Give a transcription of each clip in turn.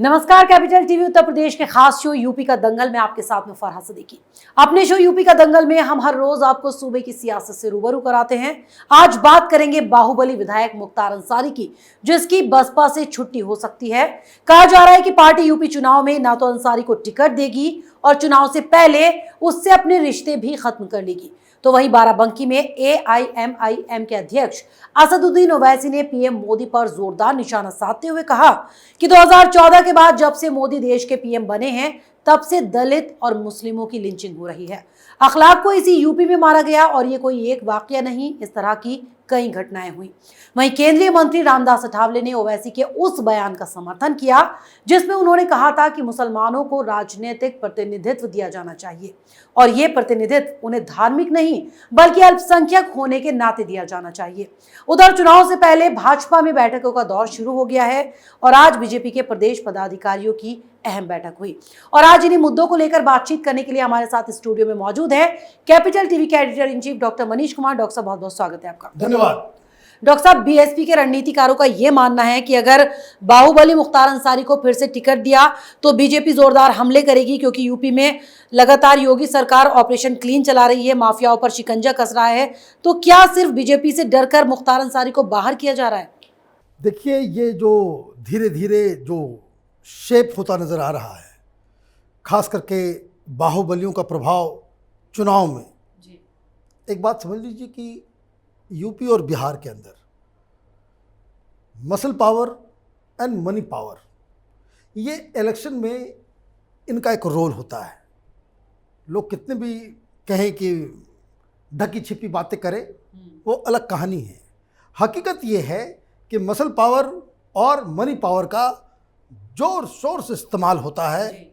नमस्कार, capital TV Uttar Pradesh के खास शो यूपी का दंगल में आपके साथ में फरहाद सिद्दीकी। अपने शो यूपी का दंगल में हम हर रोज आपको सूबे की सियासत से रूबरू कराते हैं। आज बात करेंगे बाहुबली विधायक मुख्तार अंसारी की, जिसकी बसपा से छुट्टी हो सकती है। कहा जा रहा है कि पार्टी यूपी चुनाव में ना तो अंसारी को टिकट देगी और चुनाव से पहले उससे अपने रिश्ते भी खत्म कर लेगी। तो वहीं बाराबंकी में AIMIM के अध्यक्ष असदुद्दीन ओवैसी ने पीएम मोदी पर जोरदार निशाना साधते हुए कहा कि 2014 के बाद जब से मोदी देश के पीएम बने हैं तब से दलित और मुस्लिमों की लिंचिंग हो रही है। अखलाक को इसी यूपी में मारा गया और ये कोई एक वाकया नहीं, इस तरह की कई घटनाएं हुई। वहीं केंद्रीय मंत्री रामदास अठावले ने ओवैसी के उस बयान का समर्थन किया जिसमें उन्होंने कहा था कि मुसलमानों को राजनीतिक प्रतिनिधित्व दिया जाना चाहिए और ये प्रतिनिधित्व उन्हें धार्मिक नहीं बल्कि अल्पसंख्यक होने के नाते दिया जाना चाहिए। उधर चुनाव से पहले भाजपा में बैठकों का दौर शुरू हो गया है और आज बीजेपी के प्रदेश पदाधिकारियों की अहम बैठक हुई और आज इन्हीं मुद्दों को लेकर बातचीत करने के लिए हमारे साथ स्टूडियो में मौजूद है कैपिटल टीवी के editor in chief doctor Manish Kumar. Doctor साहब, बहुत बहुत स्वागत है आपका। धन्यवाद। डॉक्टर साहब, बीएसपी के रणनीतिकारों का यह मानना है कि अगर बाहुबली मुख्तार अंसारी को फिर से टिकट दिया तो बीजेपी जोरदार हमले करेगी, क्योंकि यूपी में लगातार योगी सरकार ऑपरेशन क्लीन चला रही है, माफियाओं पर शिकंजा कस रहा है। तो क्या सिर्फ बीजेपी से डरकर मुख्तार अंसारी को बाहर किया जा रहा है? देखिए, ये जो धीरे धीरे जो शेप होता नजर आ रहा है, खास करके बाहुबलियों का प्रभाव चुनाव में जी। एक बात समझ लीजिए कि यूपी और बिहार के अंदर muscle power and money power, ये इलेक्शन में इनका एक रोल होता है। लोग कितने भी कहें कि ढकी छिपी बातें करें, वो अलग कहानी है। हकीकत ये है कि मसल पावर और मनी पावर का जोर शोर से इस्तेमाल होता है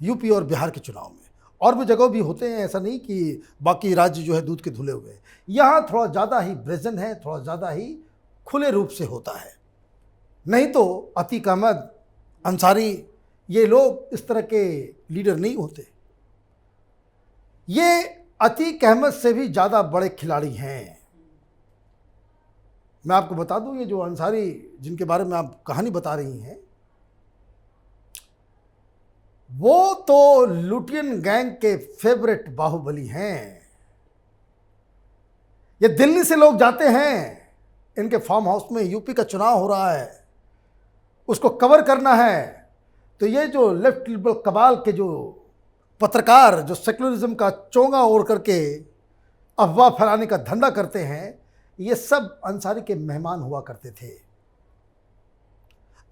यूपी और बिहार के चुनाव में। और भी जगह भी होते हैं, ऐसा नहीं कि बाकी राज्य जो है दूध के धुले हुए हैं। यहाँ थोड़ा ज़्यादा ही ब्रेजन है, थोड़ा ज़्यादा ही खुले रूप से होता है। नहीं तो अतीक अहमद, अंसारी, ये लोग इस तरह के लीडर नहीं होते। ये अतीक अहमद से भी ज़्यादा बड़े खिलाड़ी हैं। मैं आपको बता दूं, ये जो अंसारी जिनके बारे में आप कहानी बता रही हैं, वो तो लुटियन गैंग के फेवरेट बाहुबली हैं। ये दिल्ली से लोग जाते हैं इनके फार्म हाउस में, यूपी का चुनाव हो रहा है, उसको कवर करना है। तो ये जो लेफ्ट लिबरल कबाल के जो पत्रकार जो सेकुलरिज्म का चोंगा ओढ़ करके अफवाह फैलाने का धंधा करते हैं, ये सब अंसारी के मेहमान हुआ करते थे।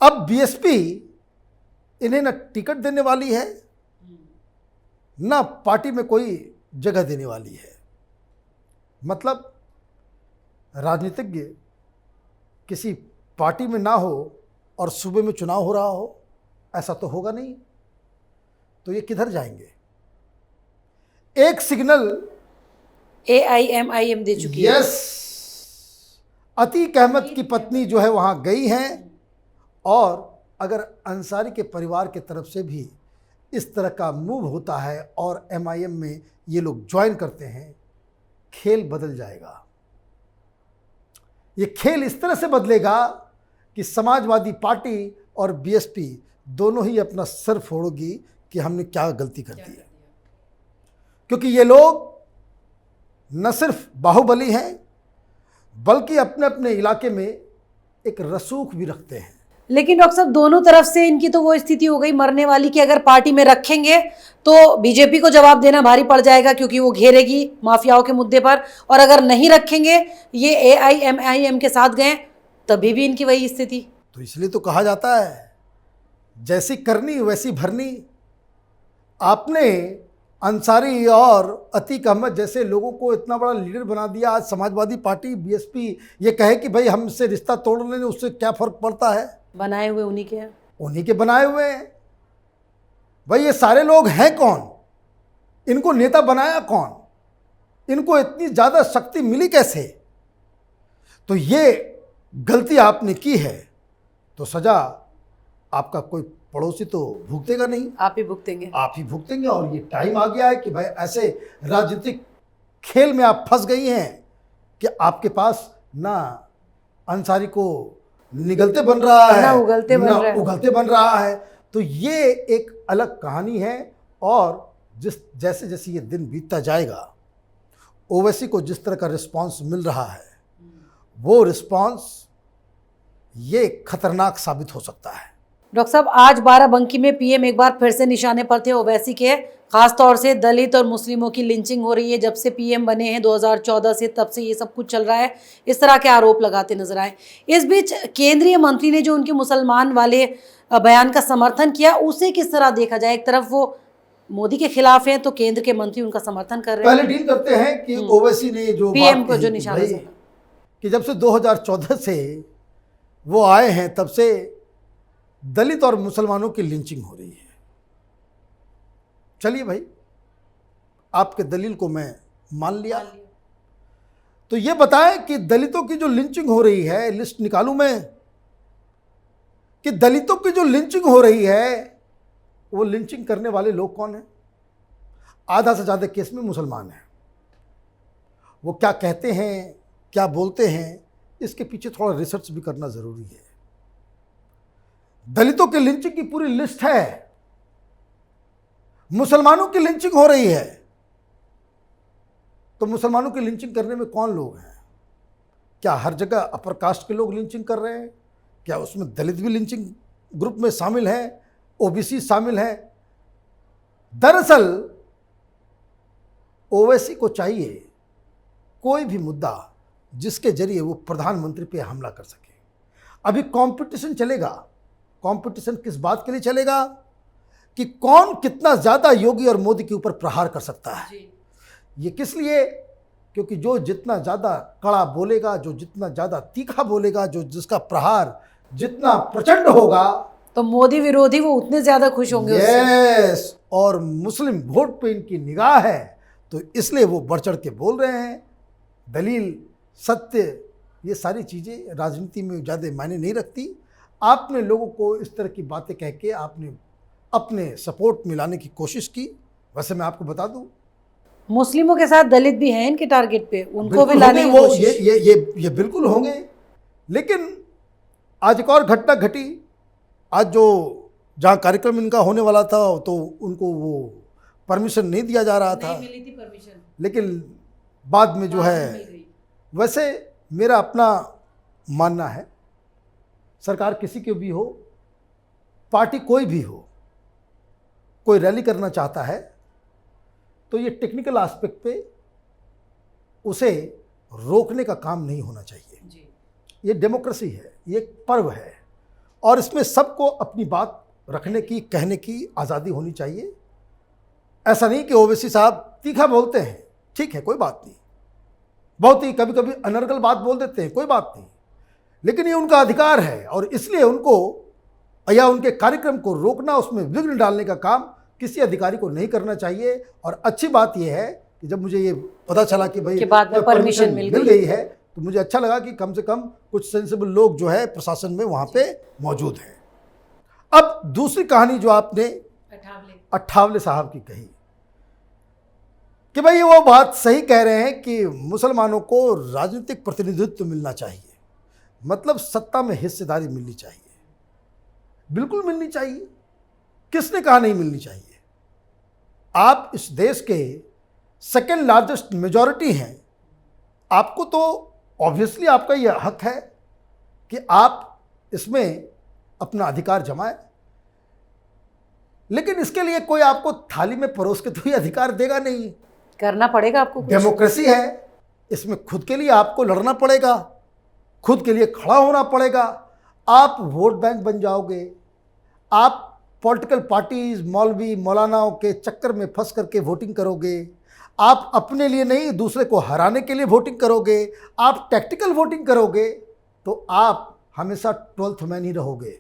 अब बीएसपी इन्हें न टिकट देने वाली है, न पार्टी में कोई जगह देने वाली है। मतलब राजनीतिज्ञ किसी पार्टी में ना हो और सूबे में चुनाव हो रहा हो, ऐसा तो होगा नहीं। तो ये किधर जाएंगे? एक सिग्नल AIMIM दे चुकी है। यस, अतीक अहमद की पत्नी जो है वहाँ गई हैं, और अगर अंसारी के परिवार के तरफ से भी इस तरह का मूव होता है और MIM में ये लोग ज्वाइन करते हैं, खेल बदल जाएगा। ये खेल इस तरह से बदलेगा कि समाजवादी पार्टी और BSP दोनों ही अपना सर फोड़ोगी कि हमने क्या गलती कर दी है। क्योंकि ये लोग न सिर्फ बाहुबली हैं बल्कि अपने अपने इलाके में एक रसूख भी रखते हैं। लेकिन डॉक्टर साहब, दोनों तरफ से इनकी तो वो स्थिति हो गई मरने वाली कि अगर पार्टी में रखेंगे तो बीजेपी को जवाब देना भारी पड़ जाएगा, क्योंकि वो घेरेगी माफियाओं के मुद्दे पर, और अगर नहीं रखेंगे, ये AIMIM के साथ गए, तभी भी इनकी वही स्थिति। तो इसलिए तो कहा जाता है, जैसी करनी वैसी भरनी। आपने अंसारी और अतीक अहमद जैसे लोगों को इतना बड़ा लीडर बना दिया। आज समाजवादी पार्टी BSP ये कहे कि भाई हमसे रिश्ता तोड़ लेने, उससे क्या फ़र्क पड़ता है? बनाए हुए उन्हीं के हैं, उन्हीं के बनाए हुए हैं। भाई ये सारे लोग हैं कौन? इनको नेता बनाया कौन? इनको इतनी ज़्यादा शक्ति मिली कैसे? तो ये गलती आपने की है तो सज़ा आपका कोई पड़ोसी तो भुगतेगा नहीं, आप ही भुगतेंगे। आप ही भुगतेंगे। और ये टाइम आ गया है कि भाई ऐसे राजनीतिक खेल में आप फंस गई हैं कि आपके पास ना अंसारी को निगलते बन रहा है, ना उगलते बन रहा है। उगलते बन रहा है। तो ये एक अलग कहानी है। और जैसे जैसे ये दिन बीतता जाएगा, ओवैसी को जिस तरह का रिस्पांस मिल रहा है, वो रिस्पांस ये खतरनाक साबित हो सकता है। डॉक्टर साहब, आज बाराबंकी में पीएम एक बार फिर से निशाने पर थे ओवैसी के। खासतौर से दलित और मुस्लिमों की लिंचिंग हो रही है। जब से पीएम बने हैं 2014 से, तब से ये सब कुछ चल रहा है। इस तरह के आरोप लगाते नजर आए। इस बीच केंद्रीय मंत्री ने जो उनके मुसलमान वाले बयान का समर्थन किया, उसे किस तरह देखा जाए? एक तरफ वो मोदी के खिलाफ हैं, तो केंद्र के मंत्री उनका समर्थन कर रहे हैं। पहले डील करते हैं कि ओवैसी ने जो पीएम बात को जो कही निशाना भाई, साधा। कि जब से 2014 से वो आए हैं, तब से दलित और मुसलमानों की लिंचिंग हो रही है। चलिए भाई, आपके दलील को मैं मान लिया। तो ये बताएं कि दलितों की जो लिंचिंग हो रही है, लिस्ट निकालूं मैं कि दलितों की जो लिंचिंग हो रही है, वो लिंचिंग करने वाले लोग कौन हैं? आधा से ज़्यादा केस में मुसलमान हैं। वो क्या कहते हैं, क्या बोलते हैं, इसके पीछे थोड़ा रिसर्च भी करना ज़रूरी है। दलितों की लिंचिंग की पूरी लिस्ट है, मुसलमानों की लिंचिंग हो रही है। तो मुसलमानों की लिंचिंग करने में कौन लोग हैं? क्या हर जगह अपर कास्ट के लोग लिंचिंग कर रहे हैं? क्या उसमें दलित भी लिंचिंग ग्रुप में शामिल हैं, ओबीसी शामिल हैं? दरअसल ओवैसी को चाहिए कोई भी मुद्दा जिसके जरिए वो प्रधानमंत्री पे हमला कर सके। अभी कंपटीशन चलेगा। कंपटीशन किस बात के लिए चलेगा? कि कौन कितना ज़्यादा योगी और मोदी के ऊपर प्रहार कर सकता है। ये किस लिए? क्योंकि जो जितना ज़्यादा कड़ा बोलेगा, जो जितना ज़्यादा तीखा बोलेगा, जो जिसका प्रहार जितना प्रचंड होगा, तो मोदी विरोधी वो उतने ज्यादा खुश होंगे उससे। यस, और मुस्लिम वोट पे इनकी निगाह है, तो इसलिए वो बढ़ चढ़ के बोल रहे हैं। दलील, सत्य, ये सारी चीज़ें राजनीति में ज़्यादा मायने नहीं रखती। आपने लोगों को इस तरह की बातें कह के आपने अपने सपोर्ट में लाने की कोशिश की। वैसे मैं आपको बता दूं, मुस्लिमों के साथ दलित भी हैं इनके टारगेट पे, उनको भी बिल्कुल लाने की होंगे वो, कोशिश। ये बिल्कुल होंगे। लेकिन आज एक और घटना घटी। आज जो जहाँ कार्यक्रम इनका होने वाला था, तो उनको वो परमिशन नहीं दिया जा रहा था, नहीं मिली थी परमिशन, लेकिन बाद में जो है, वैसे मेरा अपना मानना है, सरकार किसी की भी हो, पार्टी कोई भी हो, कोई रैली करना चाहता है तो ये टेक्निकल एस्पेक्ट पे उसे रोकने का काम नहीं होना चाहिए। ये डेमोक्रेसी है, ये एक पर्व है, और इसमें सबको अपनी बात रखने की, कहने की आज़ादी होनी चाहिए। ऐसा नहीं कि ओवैसी साहब तीखा बोलते हैं, ठीक है, कोई बात नहीं, बहुत ही कभी कभी अनर्गल बात बोल देते हैं, कोई बात नहीं, लेकिन ये उनका अधिकार है, और इसलिए उनको या उनके कार्यक्रम को रोकना, उसमें विघ्न डालने का काम किसी अधिकारी को नहीं करना चाहिए। और अच्छी बात यह है कि जब मुझे ये पता चला कि भाई बाद में परमिशन मिल गई है, तो मुझे अच्छा लगा कि कम से कम कुछ सेंसिबल लोग जो है प्रशासन में वहाँ पे मौजूद हैं। अब दूसरी कहानी जो आपने अट्ठावले साहब की कही कि भाई वो बात सही कह रहे हैं कि मुसलमानों को राजनीतिक प्रतिनिधित्व मिलना चाहिए, मतलब सत्ता में हिस्सेदारी मिलनी चाहिए। बिल्कुल मिलनी चाहिए, किसने कहा नहीं मिलनी चाहिए? आप इस देश के सेकेंड लार्जेस्ट मेजॉरिटी हैं, आपको तो ऑब्वियसली आपका यह हक है कि आप इसमें अपना अधिकार जमाएं, लेकिन इसके लिए कोई आपको थाली में परोस के तो ये अधिकार देगा नहीं, करना पड़ेगा आपको कुछ। डेमोक्रेसी है, इसमें खुद के लिए आपको लड़ना पड़ेगा, खुद के लिए खड़ा होना पड़ेगा। आप वोट बैंक बन जाओगे, आप पॉलिटिकल पार्टीज, मौलवी मौलानाओं के चक्कर में फंस करके वोटिंग करोगे, आप अपने लिए नहीं दूसरे को हराने के लिए वोटिंग करोगे, आप टैक्टिकल वोटिंग करोगे, तो आप हमेशा 12th मैन ही रहोगे।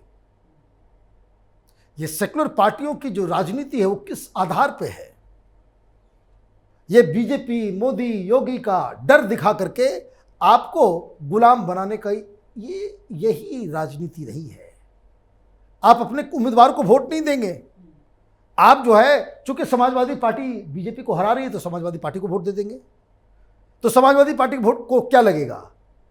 ये सेकुलर पार्टियों की जो राजनीति है वो किस आधार पे है? ये बीजेपी, मोदी, योगी का डर दिखा करके आपको गुलाम बनाने का यही राजनीति नहीं है। आप अपने उम्मीदवार को वोट नहीं देंगे, आप जो है, चूंकि समाजवादी पार्टी बीजेपी को हरा रही है तो समाजवादी पार्टी को वोट दे देंगे। तो समाजवादी पार्टी के वोट को क्या लगेगा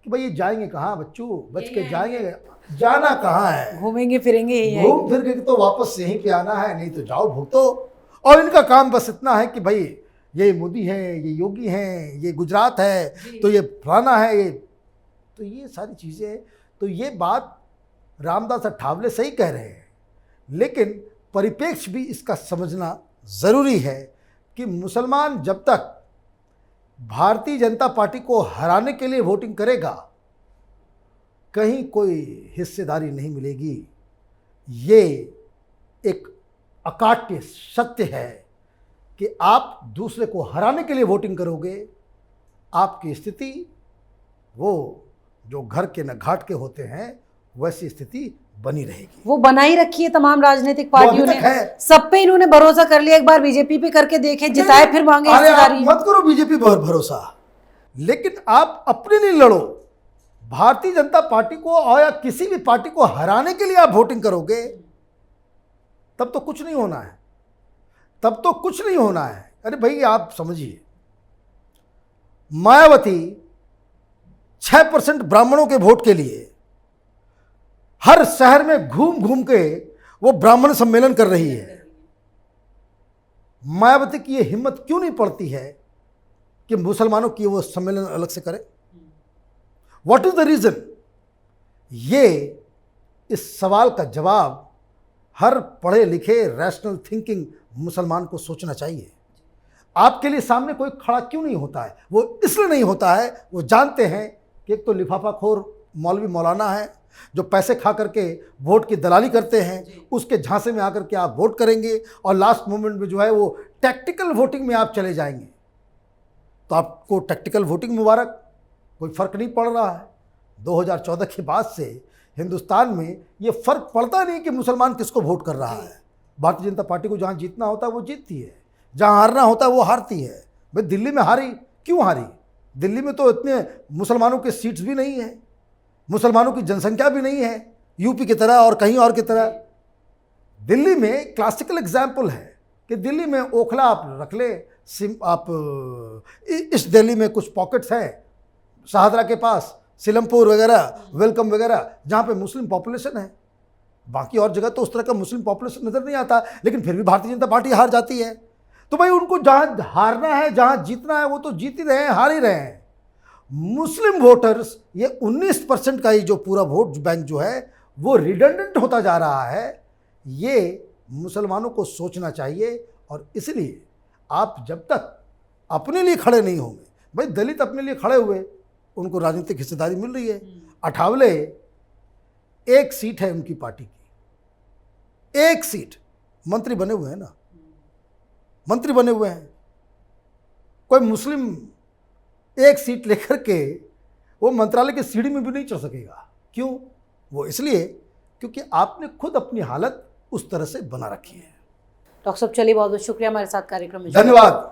कि भाई ये जाएंगे कहाँ बच्चों, बच के जाएंगे, जाना कहाँ है, घूमेंगे फिरेंगे यही घूम फिर के तो वापस यहीं पे आना है, नहीं तो जाओ भुगतो। और इनका काम बस इतना है कि भाई ये मोदी है, ये योगी हैं, ये गुजरात है, तो ये फलाना है, ये सारी चीज़ें। तो ये बात रामदास अठावले सही कह रहे हैं, लेकिन परिप्रेक्ष्य भी इसका समझना ज़रूरी है कि मुसलमान जब तक भारतीय जनता पार्टी को हराने के लिए वोटिंग करेगा, कहीं कोई हिस्सेदारी नहीं मिलेगी। ये एक अकाट्य सत्य है कि आप दूसरे को हराने के लिए वोटिंग करोगे, आपकी स्थिति वो जो घर के न घाट के होते हैं वैसी स्थिति बनी रहेगी। वो बनाई रखी है तमाम राजनीतिक पार्टियों ने, है। सब पे इन्होंने भरोसा कर लिया। एक बार बीजेपी पे करके देखे, जिताए फिर मांगे अरे आप हिस्सेदारी। मत करो बीजेपी पर भरोसा, लेकिन आप अपने लिए लड़ो। भारतीय जनता पार्टी को और या किसी भी पार्टी को हराने के लिए आप वोटिंग करोगे, तब तो कुछ नहीं होना है, तब तो कुछ नहीं होना है। अरे भाई आप समझिए, मायावती 6% ब्राह्मणों के वोट के लिए हर शहर में घूम घूम के वो ब्राह्मण सम्मेलन कर रही है। मायावती की ये हिम्मत क्यों नहीं पड़ती है कि मुसलमानों की वो सम्मेलन अलग से करे? What is the reason? ये इस सवाल का जवाब हर पढ़े लिखे रैशनल थिंकिंग मुसलमान को सोचना चाहिए। आपके लिए सामने कोई खड़ा क्यों नहीं होता है? वो इसलिए नहीं होता है, वो जानते हैं कि एक तो लिफाफाखोर मौलवी मौलाना है जो पैसे खा करके वोट की दलाली करते हैं, उसके झांसे में आकर के आप वोट करेंगे और लास्ट मोमेंट में जो है वो टैक्टिकल वोटिंग में आप चले जाएंगे। तो आपको टैक्टिकल वोटिंग मुबारक, कोई फ़र्क नहीं पड़ रहा है। 2014 के बाद से हिंदुस्तान में ये फ़र्क पड़ता नहीं कि मुसलमान किसको वोट कर रहा है। भारतीय जनता पार्टी को जहाँ जीतना होता है वो जीतती है, जहाँ हारना होता है वो हारती है। भाई दिल्ली में हारी, क्यों हारी? दिल्ली में तो इतने मुसलमानों के सीट्स भी नहीं है, मुसलमानों की जनसंख्या भी नहीं है यूपी की तरह और कहीं और की तरह। दिल्ली में क्लासिकल एग्जाम्पल है कि दिल्ली में ओखला आप रख ले, आप इस दिल्ली में कुछ पॉकेट्स हैं, शाहदरा के पास, सिलमपुर वगैरह, वेलकम वगैरह, जहाँ पे मुस्लिम पॉपुलेशन है। बाकी और जगह तो उस तरह का मुस्लिम पॉपुलेशन नज़र नहीं आता, लेकिन फिर भी भारतीय जनता पार्टी हार जाती है। तो भाई उनको जहाँ हारना है, जहाँ जीतना है, वो तो जीत ही रहे हैं, हार ही रहे हैं। मुस्लिम वोटर्स, ये 19% का ही जो पूरा वोट बैंक जो है वो रिडंडेंट होता जा रहा है। ये मुसलमानों को सोचना चाहिए। और इसलिए आप जब तक अपने लिए खड़े नहीं होंगे, भाई दलित अपने लिए खड़े हुए, उनको राजनीतिक हिस्सेदारी मिल रही है। अठावले 1 सीट है उनकी पार्टी की, 1 सीट, मंत्री बने हुए हैं ना, मंत्री बने हुए हैं। कोई मुस्लिम 1 सीट लेकर के वो मंत्रालय की सीढ़ी में भी नहीं चढ़ सकेगा। क्यों? वो इसलिए क्योंकि आपने खुद अपनी हालत उस तरह से बना रखी है। डॉक्टर साहब चलिए, बहुत बहुत शुक्रिया हमारे साथ कार्यक्रम में। धन्यवाद।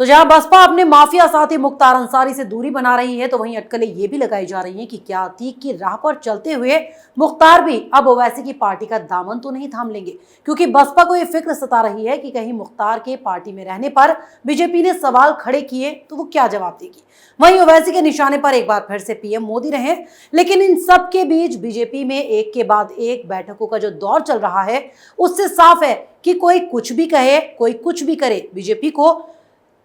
तो जहां बसपा अपने माफिया साथी मुख्तार अंसारी से दूरी बना रही है, तो वहीं अटकलें ये भी लगाई जा रही हैं कि क्या अतीक की राह पर चलते हुए मुख्तार भी अब ओवैसी की पार्टी का दामन तो नहीं थाम लेंगे, क्योंकि बसपा को ये फिक्र सता रही है कि कहीं मुख्तार के पार्टी में रहने पर बीजेपी ने सवाल खड़े किए तो वो क्या जवाब देगी। वहीं ओवैसी के निशाने पर एक बार फिर से पीएम मोदी रहे, लेकिन इन सब के बीच बीजेपी में एक के बाद एक बैठकों का जो दौर चल रहा है, उससे साफ है कि कोई कुछ भी कहे, कोई कुछ भी करे, बीजेपी को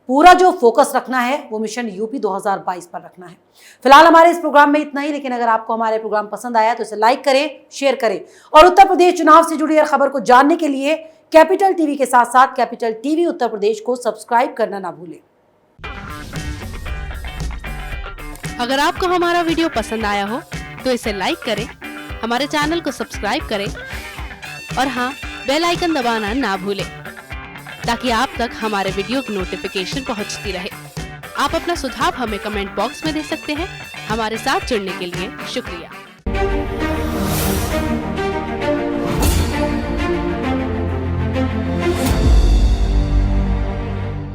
पूरा जो फोकस रखना है वो मिशन यूपी 2022 पर रखना है। फिलहाल हमारे इस प्रोग्राम में इतना ही, लेकिन अगर आपको हमारे प्रोग्राम पसंद आया तो इसे लाइक करें, शेयर करें और उत्तर प्रदेश चुनाव से जुड़ी हर खबर को जानने के लिए कैपिटल टीवी के साथ साथ कैपिटल टीवी उत्तर प्रदेश को सब्सक्राइब करना ना भूलें। अगर आपको हमारा वीडियो पसंद आया हो तो इसे लाइक करें, हमारे चैनल को सब्सक्राइब करें और हाँ, बेल आइकन दबाना ना भूलें ताकि आप तक हमारे वीडियो की नोटिफिकेशन पहुंचती रहे। आप अपना सुझाव हमें कमेंट बॉक्स में दे सकते हैं। हमारे साथ जुड़ने के लिए शुक्रिया।